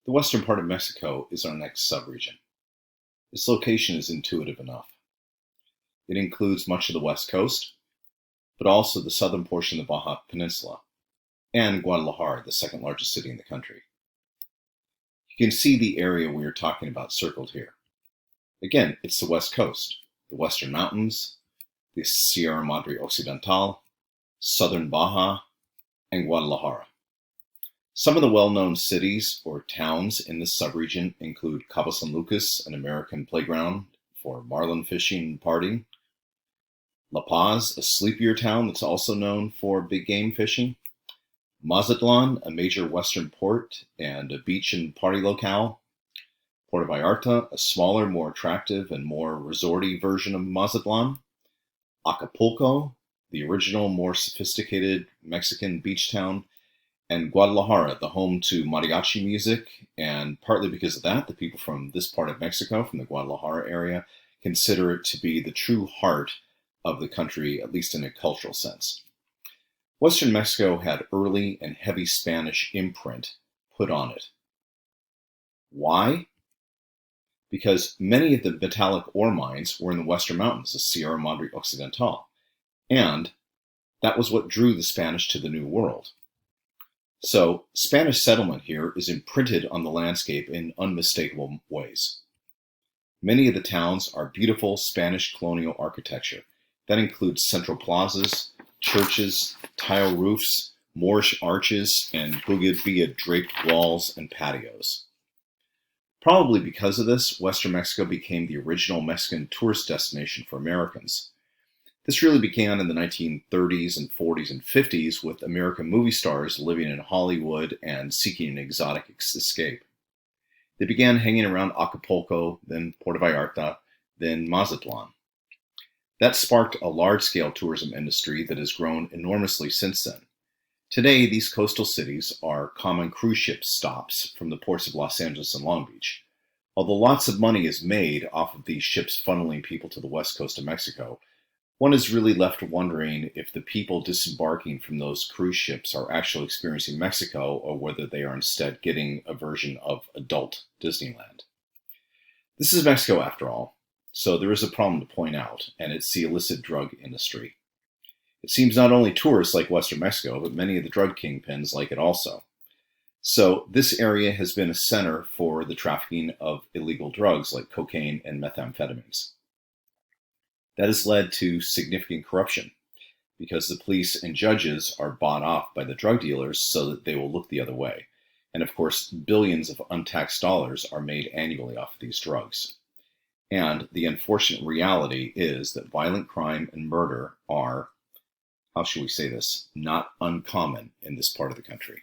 The western part of Mexico is our next subregion. Its location is intuitive enough. It includes much of the west coast, but also the southern portion of the Baja Peninsula, and Guadalajara, the second largest city in the country. You can see the area we are talking about circled here. Again, it's the west coast, the western mountains, the Sierra Madre Occidental, southern Baja, and Guadalajara. Some of the well-known cities or towns in this subregion include Cabo San Lucas, an American playground for marlin fishing and partying; La Paz, a sleepier town that's also known for big game fishing; Mazatlan, a major western port and a beach and party locale; Puerto Vallarta, a smaller, more attractive, and more resorty version of Mazatlan; Acapulco, the original, more sophisticated Mexican beach town; and Guadalajara, the home to mariachi music, and partly because of that, the people from this part of Mexico, from the Guadalajara area, consider it to be the true heart of the country, at least in a cultural sense. Western Mexico had early and heavy Spanish imprint put on it. Why? Because many of the metallic ore mines were in the western mountains, the Sierra Madre Occidental, and that was what drew the Spanish to the New World. So, Spanish settlement here is imprinted on the landscape in unmistakable ways. Many of the towns are beautiful Spanish colonial architecture. That includes central plazas, churches, tile roofs, Moorish arches, and bougainvillea draped walls and patios. Probably because of this, Western Mexico became the original Mexican tourist destination for Americans. This really began in the 1930s and 40s and 50s with American movie stars living in Hollywood and seeking an exotic escape. They began hanging around Acapulco, then Puerto Vallarta, then Mazatlan. That sparked a large-scale tourism industry that has grown enormously since then. Today, these coastal cities are common cruise ship stops from the ports of Los Angeles and Long Beach. Although lots of money is made off of these ships funneling people to the west coast of Mexico, one is really left wondering if the people disembarking from those cruise ships are actually experiencing Mexico or whether they are instead getting a version of adult Disneyland. This is Mexico after all, so there is a problem to point out, and it's the illicit drug industry. It seems not only tourists like Western Mexico, but many of the drug kingpins like it also. So this area has been a center for the trafficking of illegal drugs like cocaine and methamphetamines. That has led to significant corruption because the police and judges are bought off by the drug dealers so that they will look the other way. And of course, billions of untaxed dollars are made annually off of these drugs. And the unfortunate reality is that violent crime and murder are, how shall we say this, not uncommon in this part of the country.